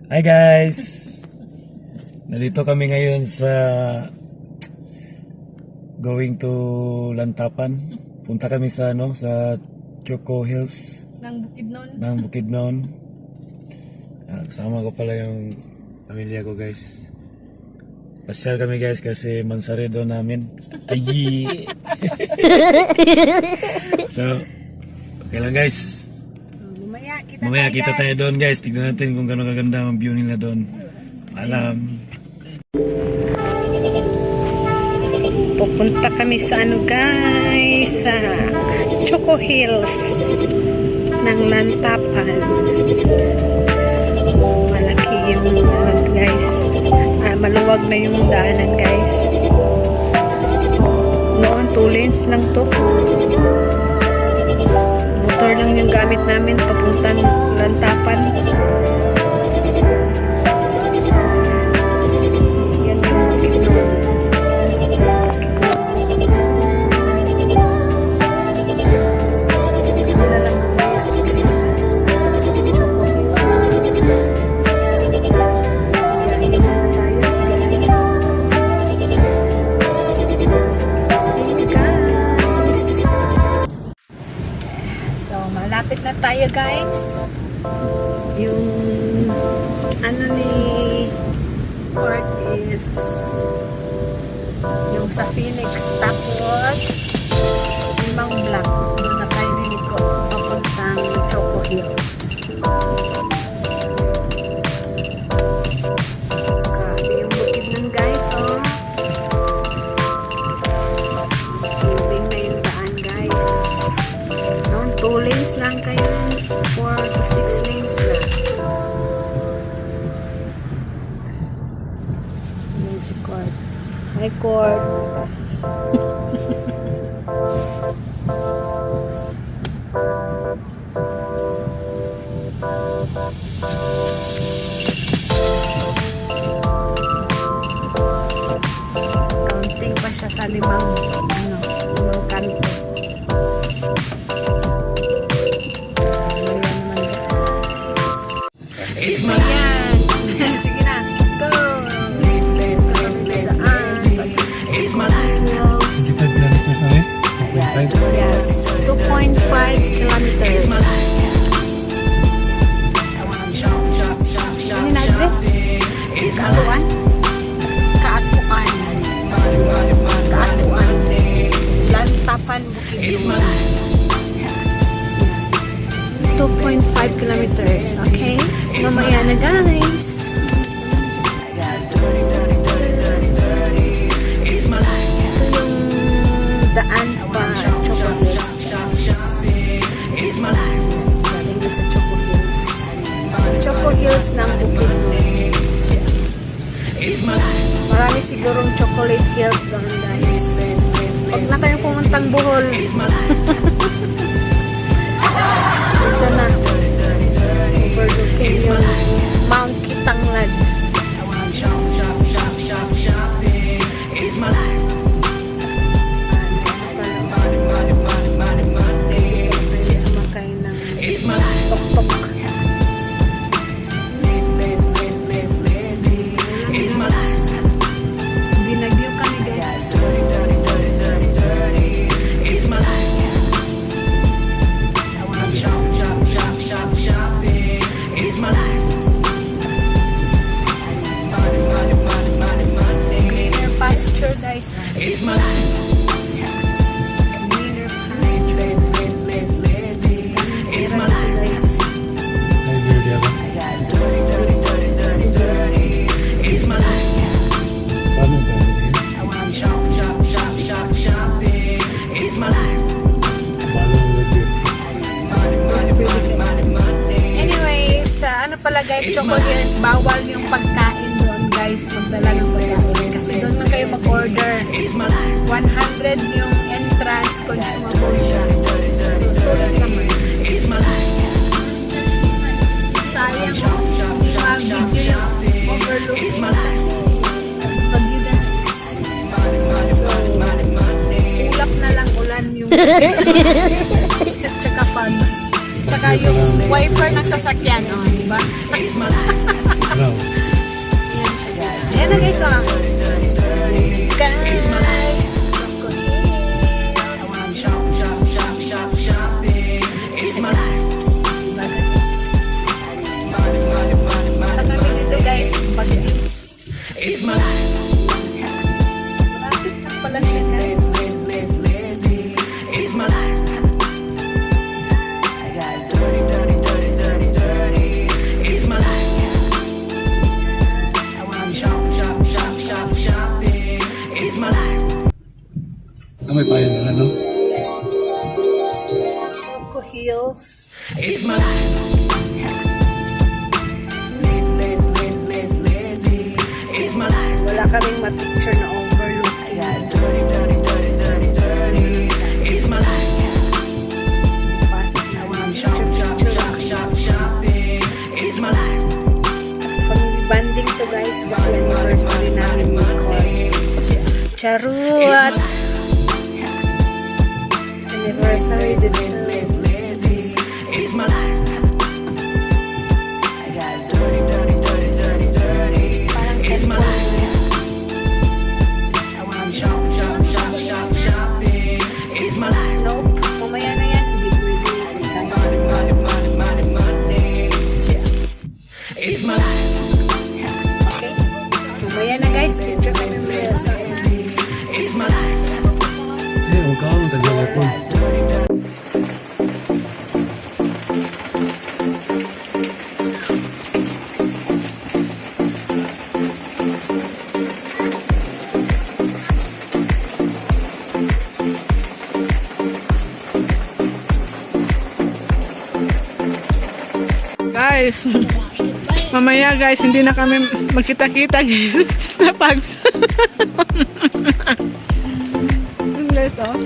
Hi guys! Nandito kami ngayon sa going to Lantapan. Punta kami sa sa Choco Hills Ng Bukidnon. ng Bukidnon. Kasama ko pala yung pamilya ko guys. Pasyal kami guys kasi Mansaredo namin. Ayi! So, okay lang guys. Mamaya Kita tayo doon guys. Tignan natin kung gano'ng kaganda ang view nila doon. Alam. Pupunta kami sa guys, sa Choco Hills ng Lantapan. Malaki yung guys. Maluwag na yung daanan guys. Noon 2 lanes lang to. Motor lang yung gamit namin papuntang Lantapan. Yan yung Bukidnon. Malapit na tayo guys. Yung ni court is yung sa Phoenix, tapos limang block doon na tayo niliko papuntang Choco Hills. Grabe yung bukid nun guys, oh. Moving na yung daan guys. 2 lanes lang kayo, 4 to 6 lanes lang. Yan si Court. Hi Court. Counting pa siya sa limang kanto. Ayan. Sige na. Go! Kita kilometers away? 2.5? Yes. 2.5 kilometers. Ano na address? Kaatuan? Kaatuan. Kaatuan. Lantapan, Bukidnon. 2.5 kilometers. Okay? Mamaya na guys. Ito yung daan pa Choco Hills. Galing na sa Choco Hills. Choco Hills ng Bukidnon. Marami sigurong chocolate hills doon guys. Huwag na kayong pumuntang Bohol. Ito na. Overlooking yung Mount Kitanglad. Sumakay ng tok-tok. Binagyo kami guys. Greener pasture guys. Greener pasture. Guys. Ay, verde ako. Paano ito? Balong lagi. Anyways, ano pala guys, Choco Hills, bawal yung pagkain doon guys, magdala ng pagkain. Kasi doon man kayo mag-order. 100 yung entrance, consumable siya. So, sulit naman. Sayang, hindi ma-video yung overlooking kasi pag you guys. So, ulap na lang ulan yung tsaka fogs. Tsaka yung wiper ng sasakyan, oh, di ba? Isa. Guys, Choco Hills. Punta kami dito guys. Malapit na pala siya guys. May payan na no? Choco Hills. Wala kaming ma-picture na overlook. Pasok na family banding to guys kasi anniversary namin mag-court. Charot! Anniversary din sa parang temple. Nope, mamaya na yan. Hindi okay? Mamaya na guys, picture kami mamaya sa Huwag ka akong tagalapon. Guys, mamaya guys, hindi na kami magkita-kita guys sa pags. Guys, oh.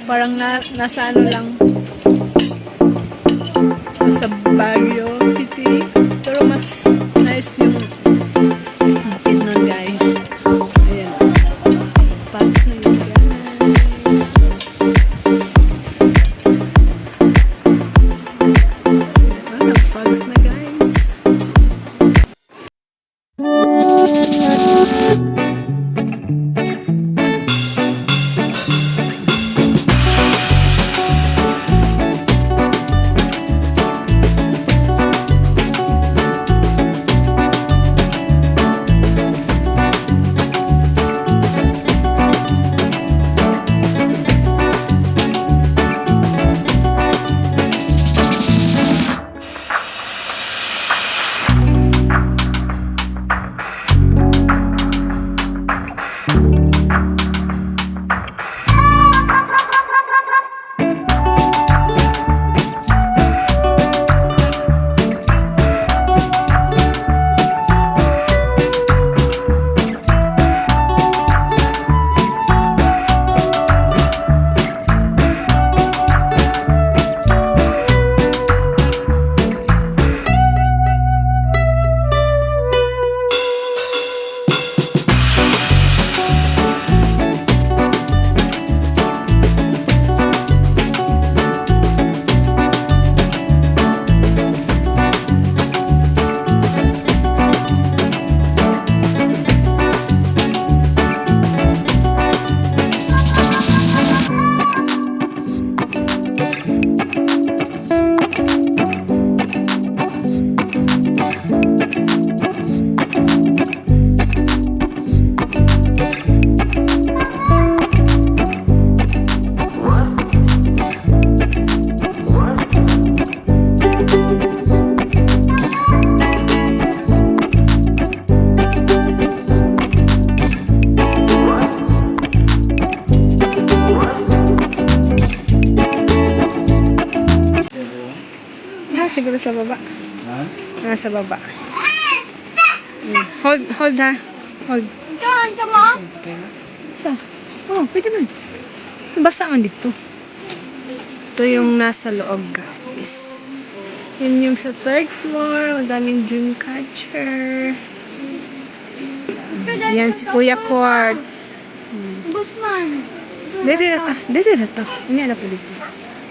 Parang nasa ano lang. Nasa Baguio City. Pero mas nice yung hatid nun guys. Ayan. Pags na yun guys. Pags na guys. Siguro sa baba. Nasa baba. Hold ha. Hold. Sa? Oh, pwede man. Basa man dito. Ito yung nasa loob guys. Yun yung sa third floor. Madaming dream catcher. Yan si Kuya Court. Busman. Dede na to. Ini na po dito.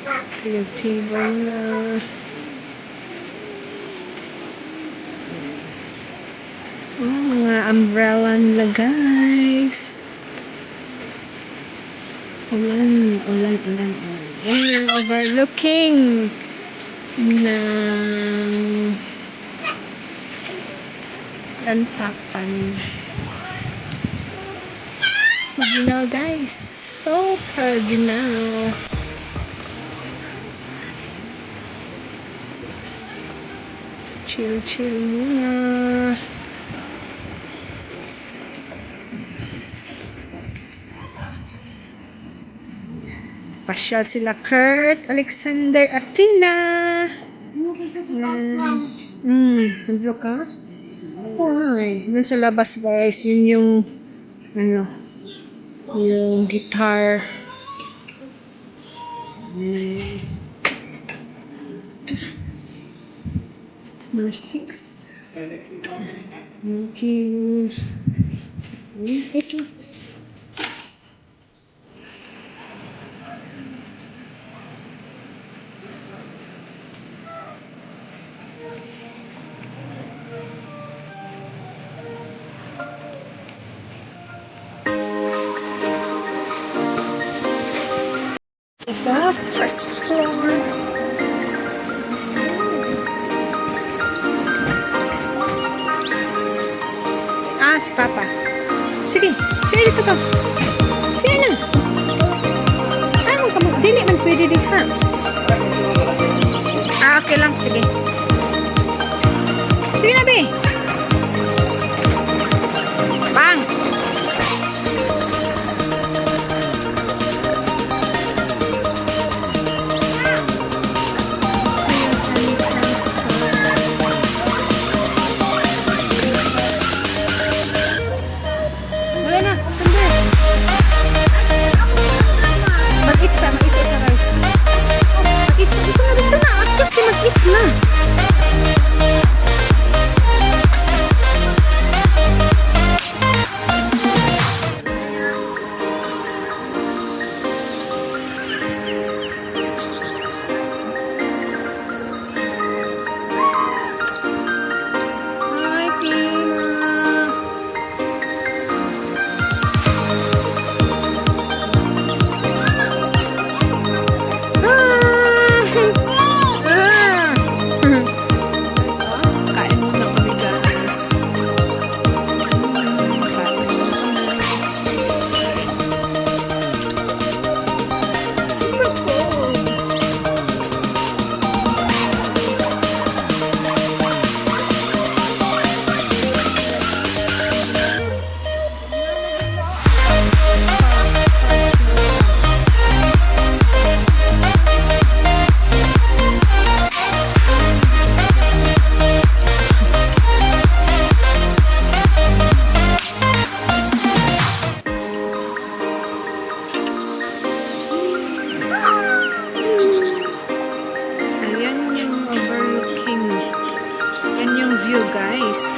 Ito yung table na. Mga naka-umbrella nila, guys. Ulan. We're overlooking ng Lantapan. Cardinal, guys. So cardinal. Chill muna. Pasyal sila Kurt, Alexander, Athena. Nandito ka? Why? Dun sa labas, guys. Yun yung yung guitar. Number 6. Okay. Ito. Isa, first floor. Si Papa. Sige, dito ka. Sige na. Ano ka mo? Dili man pwede din ha. Okay lang. Sige. Sige na, be. Bang. Wala na. Sandali. Mag-itsa sa rice. Mag-itsa. Dito na. Akit na mag-it na. Hi, Tina. Guys, kain muna kami, guys. Super cold. Ayan yung overlooking. Yan yung view, guys.